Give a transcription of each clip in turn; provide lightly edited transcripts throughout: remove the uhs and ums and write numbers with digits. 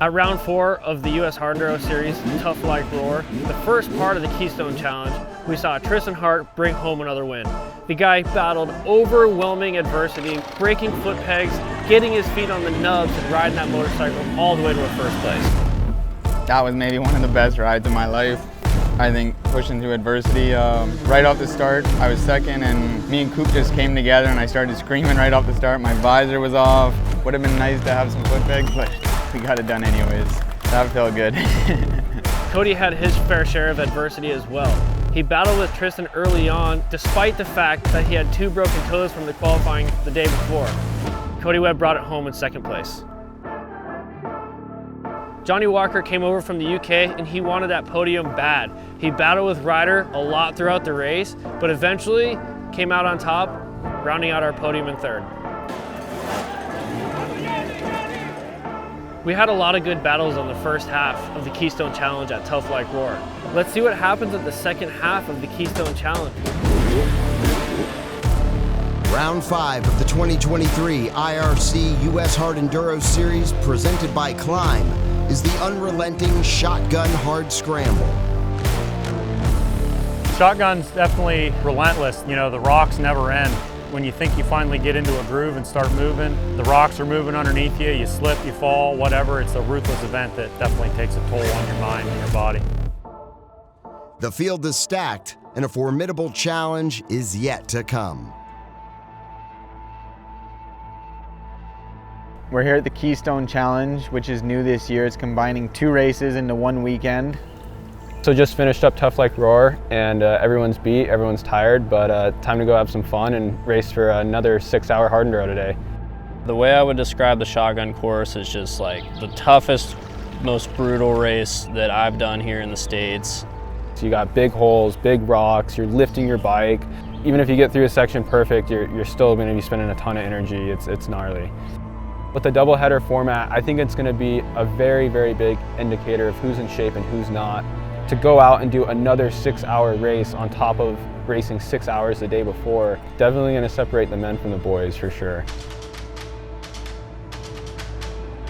At round 4 of the US Hard Enduro Series, Tough Like Roar, the first part of the Keystone Challenge, we saw Tristan Hart bring home another win. The guy battled overwhelming adversity, breaking foot pegs, getting his feet on the nubs and riding that motorcycle all the way to a first place. That was maybe one of the best rides of my life. I think pushing through adversity, right off the start, I was second and me and Coop just came together and I started screaming right off the start. My visor was off. Would have been nice to have some foot pegs, but we got it done anyways. That felt good. Cody had his fair share of adversity as well. He battled with Tristan early on, despite the fact that he had 2 broken toes from the qualifying the day before. Cody Webb brought it home in second place. Johnny Walker came over from the UK and he wanted that podium bad. He battled with Ryder a lot throughout the race, but eventually came out on top, rounding out our podium in third. We had a lot of good battles on the first half of the Keystone Challenge at Tough Like Roar. Let's see what happens at the second half of the Keystone Challenge. Round 5 of the 2023 IRC US Hard Enduro Series, presented by Climb, is the unrelenting Shotgun Hard Scramble. Shotgun's definitely relentless. You know, the rocks never end. When you think you finally get into a groove and start moving, the rocks are moving underneath you, you slip, you fall, whatever. It's a ruthless event that definitely takes a toll on your mind and your body. The field is stacked, and a formidable challenge is yet to come. We're here at the Keystone Challenge, which is new this year. It's combining 2 races into 1 weekend. So just finished up Tough Like Roar and everyone's beat, everyone's tired, but time to go have some fun and race for another 6-hour hard enduro today. The way I would describe the Shotgun course is just like the toughest, most brutal race that I've done here in the States. So you got big holes, big rocks, you're lifting your bike. Even if you get through a section perfect, you're still gonna be spending a ton of energy. It's gnarly. With the doubleheader format, I think it's gonna be a very, very big indicator of who's in shape and who's not. To go out and do another 6-hour race on top of racing 6 hours the day before, definitely gonna separate the men from the boys for sure.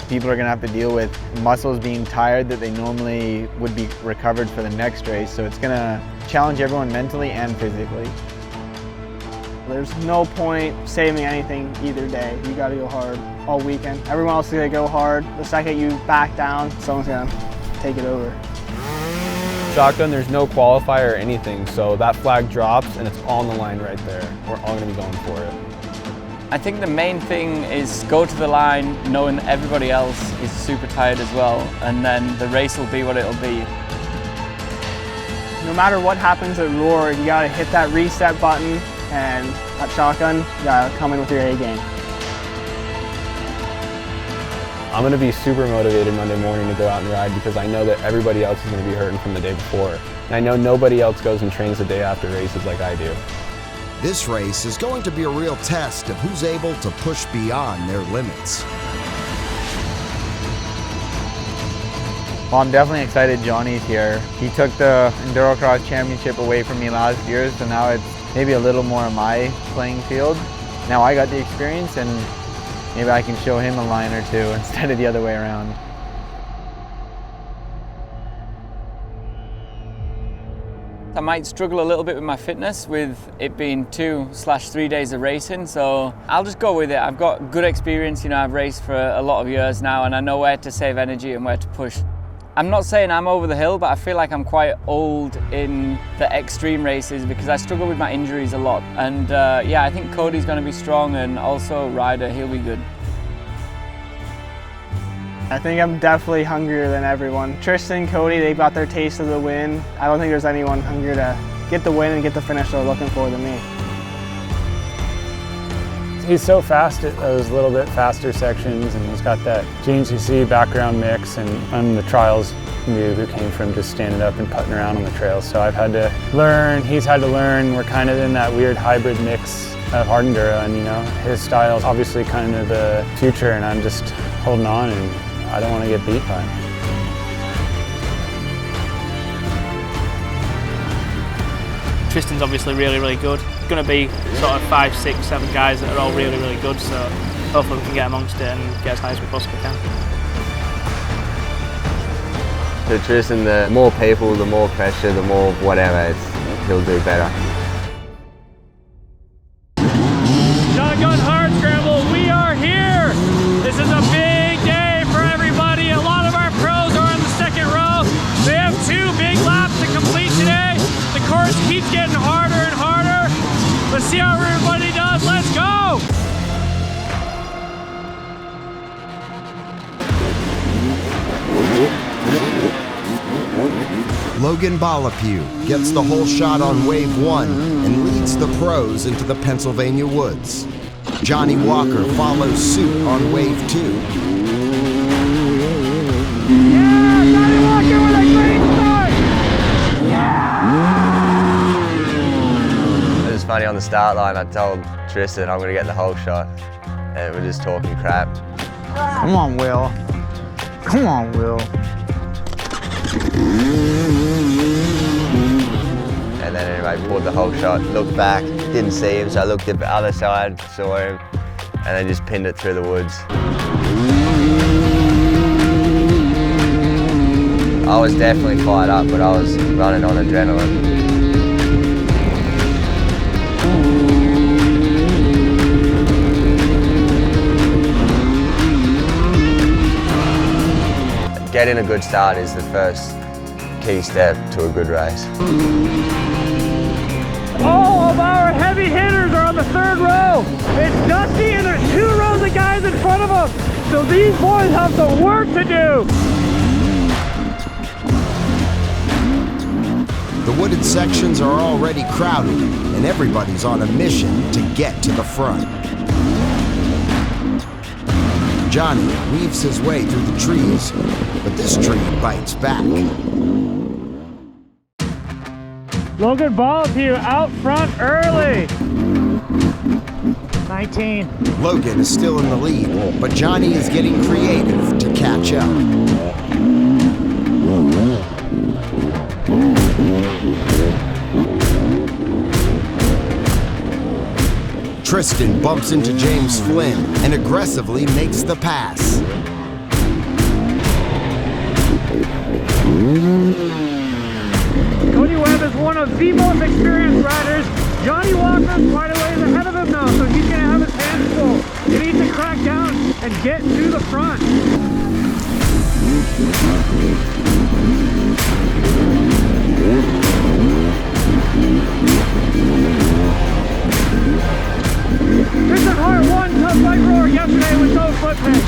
People are gonna have to deal with muscles being tired that they normally would be recovered for the next race, so it's gonna challenge everyone mentally and physically. There's no point saving anything either day. You gotta go hard all weekend. Everyone else is gonna go hard. The second you back down, someone's gonna take it over. Shotgun, there's no qualifier or anything, so that flag drops and it's on the line right there. We're all gonna be going for it. I think the main thing is go to the line knowing that everybody else is super tired as well, and then the race will be what it'll be. No matter what happens at Roar, you gotta hit that reset button, and at Shotgun, you gotta come in with your A game. I'm going to be super motivated Monday morning to go out and ride because I know that everybody else is going to be hurting from the day before. And I know nobody else goes and trains the day after races like I do. This race is going to be a real test of who's able to push beyond their limits. Well, I'm definitely excited Johnny's here. He took the Endurocross Championship away from me last year, so now it's maybe a little more of my playing field. Now I got the experience and maybe I can show him a line or two instead of the other way around. I might struggle a little bit with my fitness with it being 2/3 days of racing, so I'll just go with it. I've got good experience, you know, I've raced for a lot of years now and I know where to save energy and where to push. I'm not saying I'm over the hill, but I feel like I'm quite old in the extreme races because I struggle with my injuries a lot. And yeah, I think Cody's going to be strong, and also Ryder, he'll be good. I think I'm definitely hungrier than everyone. Tristan, Cody, they got their taste of the win. I don't think there's anyone hungrier to get the win and get the finish they're looking for than me. He's so fast at those little bit faster sections, and he's got that GNCC background mix, and I'm the trials noob who came from just standing up and putting around on the trails. So I've had to learn, he's had to learn. We're kind of in that weird hybrid mix of hard enduro, and you know, his style is obviously kind of the future, and I'm just holding on, and I don't want to get beat by him. Tristan's obviously really, really good. It's going to be sort of 5, 6, 7 guys that are all really, really good, so hopefully we can get amongst it and get as high as we possibly can. to Tristan, the more people, the more pressure, the more whatever, he'll do better. Shotgun Hard Scramble, we are here! This is a big day for everybody. A lot of our pros are on the second row. They have 2 big laps to complete today. The course keeps getting harder and harder. Let's see how everybody does. Let's go! Logan Balapew gets the whole shot on wave 1 and leads the pros into the Pennsylvania woods. Johnny Walker follows suit on wave 2. Yeah, Johnny Walker with a great start! Yeah! It was funny on the start line, I told Tristan I'm going to get the whole shot, and we're just talking crap. Come on, Will. Come on, Will. And then anyway, pulled the whole shot, looked back, didn't see him, so I looked at the other side, saw him, and then just pinned it through the woods. I was definitely fired up, but I was running on adrenaline. Getting a good start is the first key step to a good race. All of our heavy hitters are on the 3rd row. It's dusty and there's 2 rows of guys in front of them. So these boys have some work to do. The wooded sections are already crowded, and everybody's on a mission to get to the front. Johnny weaves his way through the trees, but this tree bites back. Logan Balapew out front early. 19. Logan is still in the lead, but Johnny is getting creative to catch up. Tristan bumps into James Flynn and aggressively makes the pass. Cody Webb is one of the most experienced riders. Johnny Walker's quite a ways ahead of him now, so he's going to have his hands full. He needs to crack down and get to the front. Tristan Hart won Tough Like Roar yesterday with those foot pegs.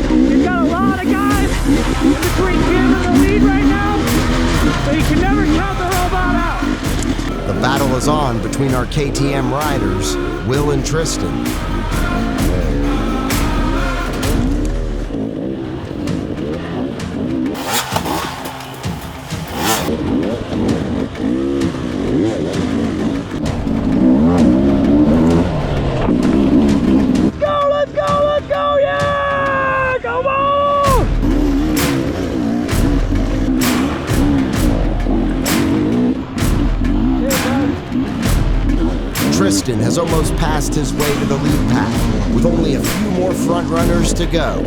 He's got a lot of guys in between him and the lead right now, so you can never count the robot out. The battle is on between our KTM riders, Will and Tristan. Tristan has almost passed his way to the lead pack, with only a few more front runners to go.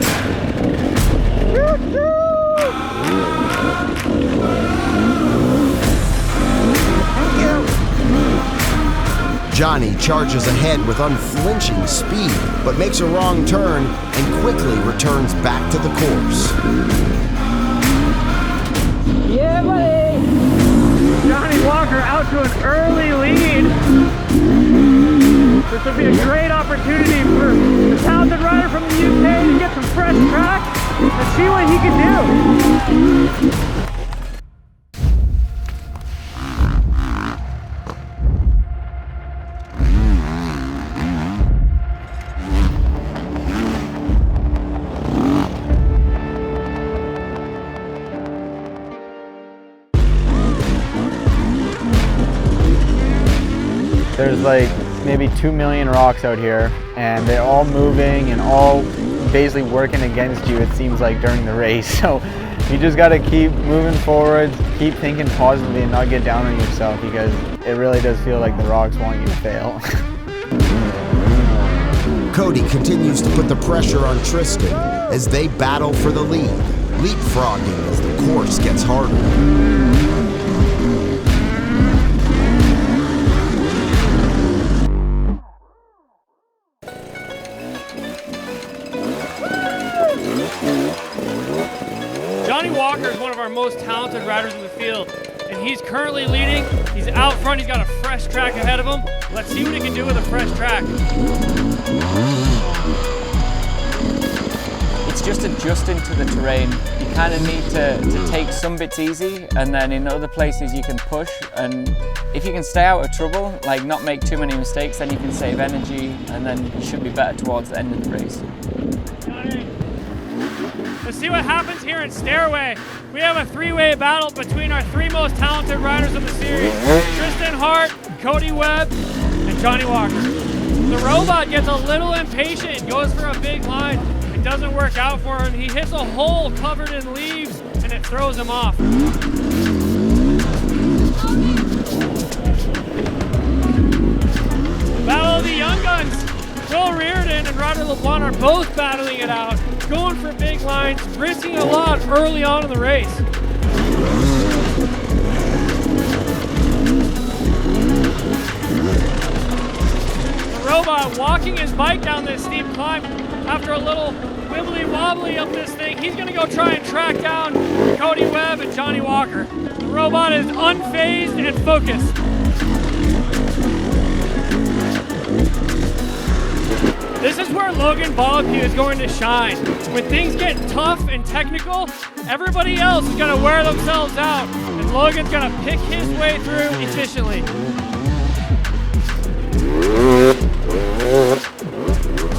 Johnny charges ahead with unflinching speed, but makes a wrong turn and quickly returns back to the course. Yeah, buddy! Johnny Walker out to an early lead. This would be a great opportunity for the talented rider from the UK to get some fresh track and see what he can do. There's like maybe 2 million rocks out here, and they're all moving and all basically working against you, it seems like, during the race. So you just got to keep moving forward, keep thinking positively and not get down on yourself, because it really does feel like the rocks want you to fail. Cody continues to put the pressure on Tristan as they battle for the lead. leapfrogging as the course gets harder. Johnny Walker is one of our most talented riders in the field, and he's currently leading. He's out front, he's got a fresh track ahead of him. Let's see what he can do with a fresh track. It's just adjusting to the terrain. You kind of need to take some bits easy, and then in other places you can push, and if you can stay out of trouble, like not make too many mistakes, then you can save energy, and then you should be better towards the end of the race. Let's see what happens here in Stairway. We have a three-way battle between our three most talented riders of the series, Tristan Hart, Cody Webb, and Johnny Walker. The robot gets a little impatient, goes for a big line. It doesn't work out for him. He hits a hole covered in leaves, and it throws him off. Battle of the Young Guns. Will Reardon and Ryder LeBlanc are both battling it out, going for big lines, risking a lot early on in the race. The robot walking his bike down this steep climb. After a little wibbly wobbly up this thing, he's gonna go try and track down Cody Webb and Johnny Walker. The robot is unfazed and focused. This is where Logan Ballapue is going to shine. When things get tough and technical, everybody else is going to wear themselves out, and Logan's going to pick his way through efficiently.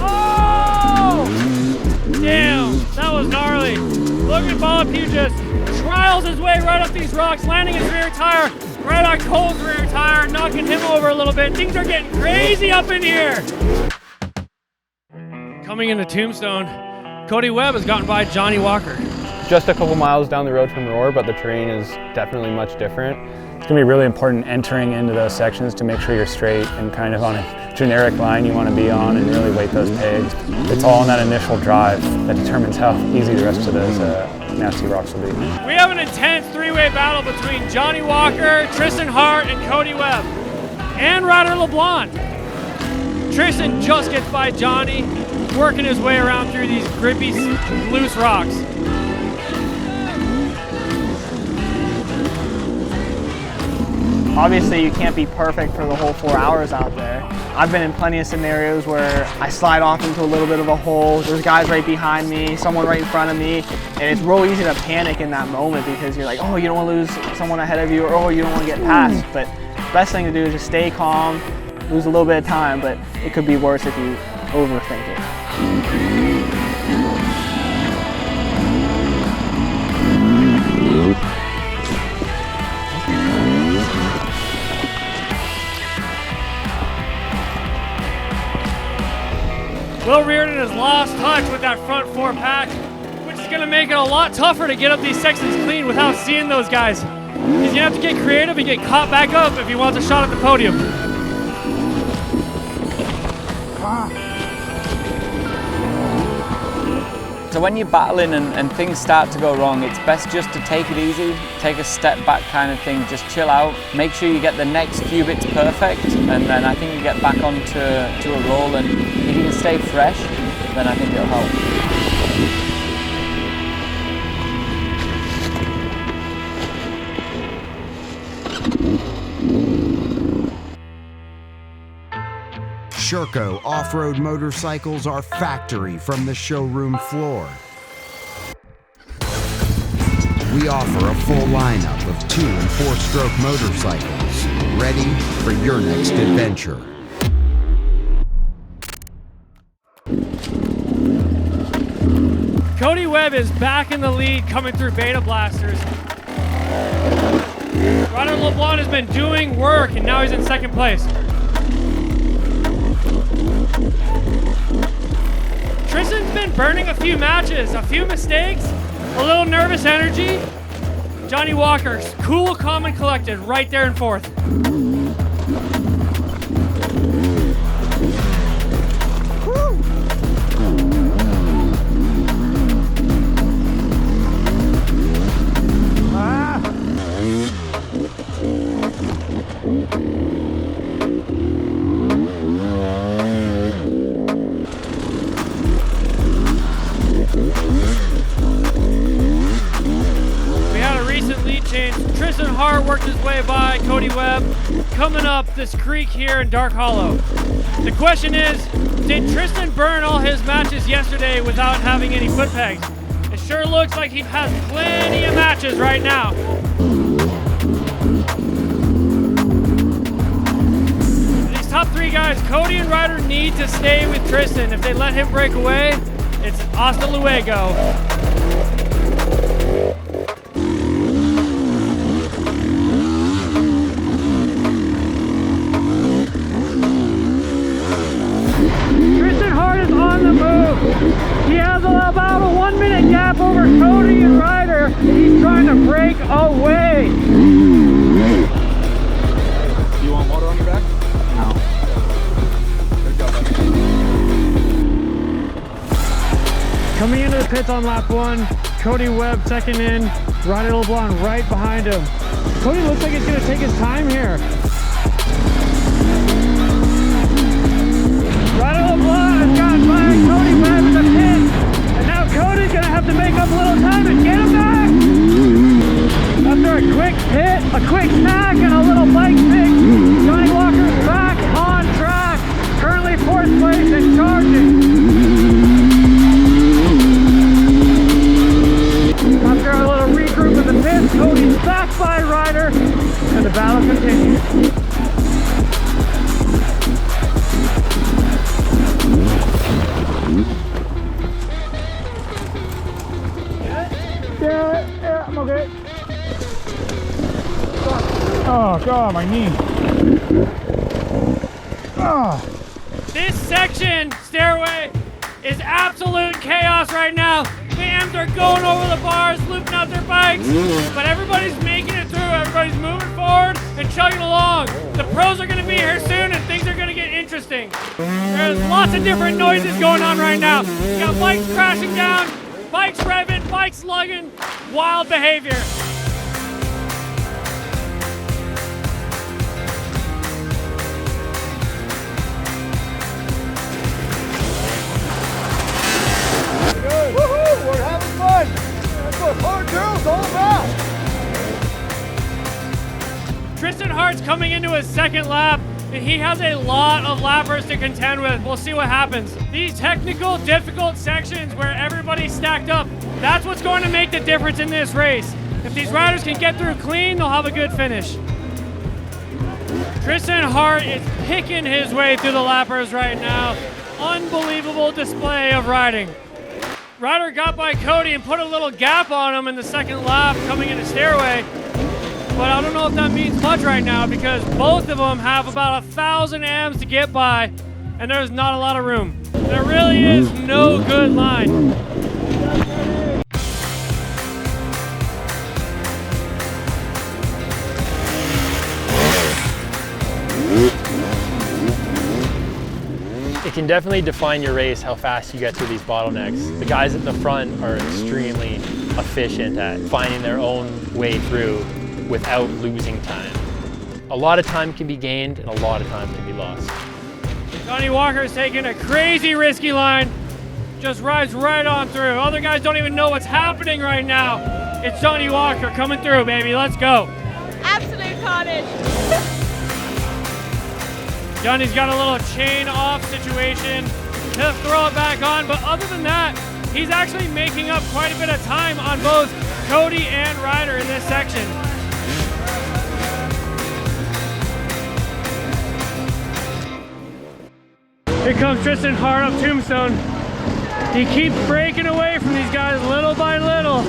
Oh! Damn, that was gnarly. Logan Ballapue just trials his way right up these rocks, landing his rear tire right on Cole's rear tire, knocking him over a little bit. Things are getting crazy up in here. Coming into Tombstone, Cody Webb has gotten by Johnny Walker. Just a couple miles down the road from Roar, but the terrain is definitely much different. It's gonna be really important entering into those sections to make sure you're straight and kind of on a generic line you want to be on and really weight those pegs. It's all in that initial drive that determines how easy the rest of those nasty rocks will be. We have an intense three-way battle between Johnny Walker, Tristan Hart, and Cody Webb, and Ryder LeBlanc. Tristan just gets by Johnny, working his way around through these grippy, loose rocks. Obviously, you can't be perfect for the whole 4 hours out there. I've been in plenty of scenarios where I slide off into a little bit of a hole, there's guys right behind me, someone right in front of me, and it's real easy to panic in that moment because you're like, oh, you don't want to lose someone ahead of you, or oh, you don't want to get past. But the best thing to do is just stay calm, lose a little bit of time, but it could be worse if you overthink it. Will Reardon has lost touch with that front four pack, which is going to make it a lot tougher to get up these sections clean without seeing those guys. He's going to have to get creative and get caught back up if he wants a shot at the podium. So when you're battling and things start to go wrong, it's best just to take it easy, take a step back kind of thing, just chill out, make sure you get the next few bits perfect, and then I think you get back onto a roll, and if you can stay fresh, then I think it'll help. Sherco off-road motorcycles are factory from the showroom floor. We offer a full lineup of 2- and 4-stroke motorcycles, ready for your next adventure. Cody Webb is back in the lead coming through Beta Blasters. Ryder LeBlanc has been doing work and now he's in second place. Tristan's been burning a few matches, a few mistakes, a little nervous energy. Johnny Walker's cool, calm, and collected right there in fourth. Hart worked his way by Cody Webb, coming up this creek here in Dark Hollow. The question is, did Tristan burn all his matches yesterday without having any foot pegs? It sure looks like he has plenty of matches right now. These top three guys, Cody and Ryder, need to stay with Tristan. If they let him break away, it's hasta luego. Tristan Hart is on the move. He has about a 1 minute gap over Cody and Ryder. He's trying to break away. Do you want water on your back? No. Coming into the pits on lap 1, Cody Webb second in, Ryder LeBlanc right behind him. Cody looks like he's going to take his time here. Ryder LeBlanc has got by Cody Webb in the pit, and now Cody's going to have to make up a little time and get him back. After a quick hit, a quick snack, and a little bike fix, Johnny Walker's back on track, currently 4th place and charging. After a little regroup in the pits, Cody's back by Ryder, and the battle continues. Yeah, I'm okay. Oh God, my knee. Oh. This section, stairway, is absolute chaos right now. Fans are going over the bars, looping out their bikes, but everybody's making it through. Everybody's moving forward and chugging along. The pros are going to be here soon, and things are going to get interesting. There's lots of different noises going on right now. You got bikes crashing down, bikes revving, bikes lugging, wild behavior. Woohoo! We're having fun! That's what Hard Enduro's all about! Tristan Hart's coming into his second lap, and he has a lot of lappers to contend with. We'll see what happens. These technical, difficult sections where everybody's stacked up, that's what's going to make the difference in this race. If these riders can get through clean, they'll have a good finish. Tristan Hart is picking his way through the lappers right now. Unbelievable display of riding. Ryder got by Cody and put a little gap on him in the second lap coming into stairway. But I don't know if that means much right now because both of them have about 1,000 amps to get by, and there's not a lot of room. There really is no good line. It can definitely define your race how fast you get through these bottlenecks. The guys at the front are extremely efficient at finding their own way through without losing time. A lot of time can be gained and a lot of time can be lost. Johnny Walker's taking a crazy risky line, just rides right on through. Other guys don't even know what's happening right now. It's Johnny Walker coming through, baby, let's go. Absolute carnage. Johnny's got a little chain off situation. He'll throw it back on, but other than that, he's actually making up quite a bit of time on both Cody and Ryder in this section. Here comes Tristan Hart up Tombstone. He keeps breaking away from these guys little by little.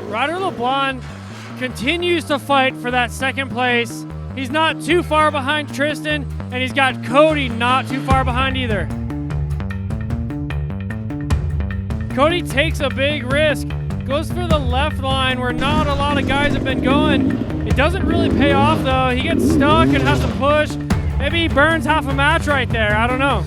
Ryder LeBlanc continues to fight for that second place. He's not too far behind Tristan, and he's got Cody not too far behind either. Cody takes a big risk, goes for the left line where not a lot of guys have been going. It doesn't really pay off though. He gets stuck and has to push. Maybe he burns half a match right there, I don't know.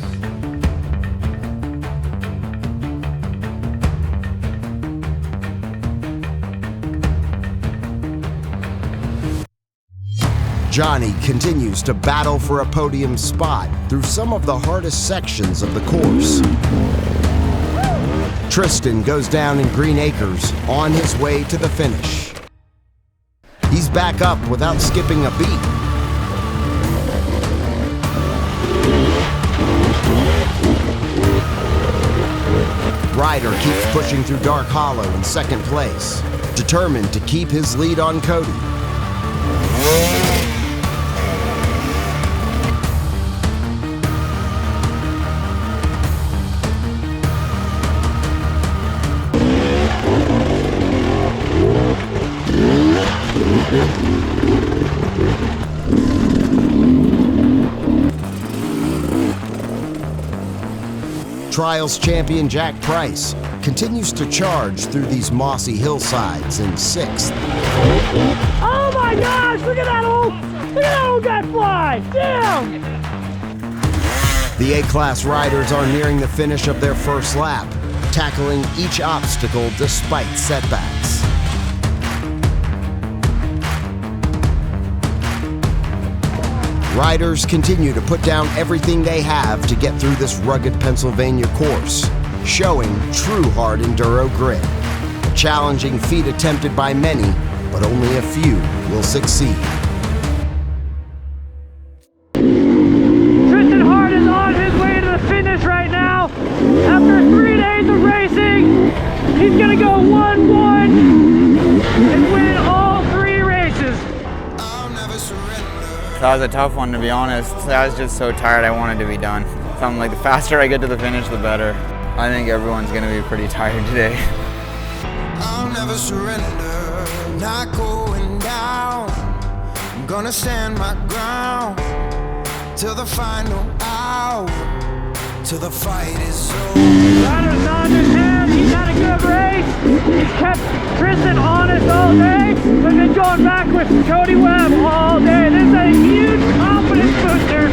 Johnny continues to battle for a podium spot through some of the hardest sections of the course. Tristan goes down in Green Acres on his way to the finish. He's back up without skipping a beat. Ryder keeps pushing through Dark Hollow in second place, determined to keep his lead on Cody. Trials champion Jack Price continues to charge through these mossy hillsides in sixth. Oh my gosh, look at that old guy fly, damn! The A-class riders are nearing the finish of their first lap, tackling each obstacle despite setbacks. Riders continue to put down everything they have to get through this rugged Pennsylvania course, showing true hard enduro grit. A challenging feat attempted by many, but only a few will succeed. Tristan Hart is on his way to the finish right now. After 3 days of racing, he's gonna go 1-1 and win all 3 races. That was a tough one, to be honest. I was just so tired I wanted to be done. Something like the faster I get to the finish, the better. I think everyone's gonna be pretty tired today. I'll never surrender, not going down. I'm gonna stand my ground till the final hour, till the fight is over. Ryder's nodding his head, he's had a good race. He's kept Tristan honest all day. They've been going back with Cody Webb all day. This is a huge confidence booster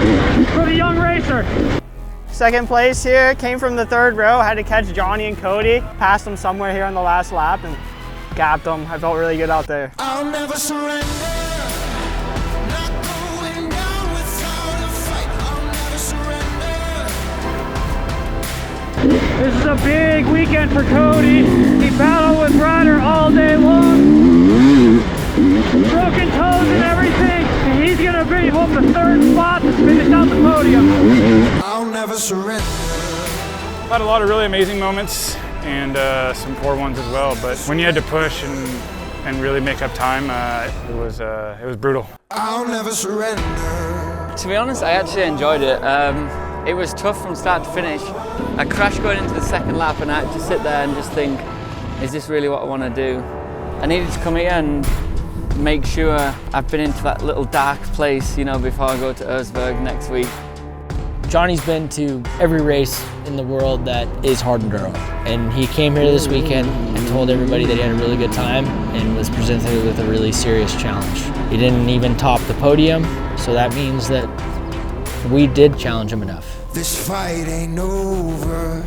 for the young racer. Second place here, came from the third row, had to catch Johnny and Cody. Passed them somewhere here on the last lap and gapped them. I felt really good out there. I'll never surrender, not going down without a fight. I'll never surrender. This is a big weekend for Cody. He battled with Ryder all day long. Broken toes and everything. And he's gonna bring home the 3rd spot to finish out the podium. I'll never surrender. Had a lot of really amazing moments and some poor ones as well. But when you had to push and really make up time, it was brutal. I'll never surrender. To be honest, I actually enjoyed it. It was tough from start to finish. I crashed going into the second lap and I had to sit there and just think, is this really what I want to do? I needed to come here and make sure I've been into that little dark place, you know, before I go to Erzberg next week. Johnny's been to every race in the world that is hard enduro. And he came here this weekend and told everybody that he had a really good time and was presented with a really serious challenge. He didn't even top the podium, so that means that we did challenge him enough. This fight ain't over.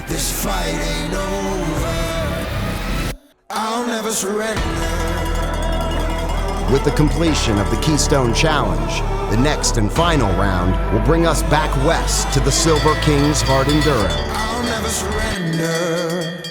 This fight ain't over. I'll never surrender. With the completion of the Keystone Challenge, the next and final round will bring us back west to the Silver Kings Hard Enduro. I'll never surrender.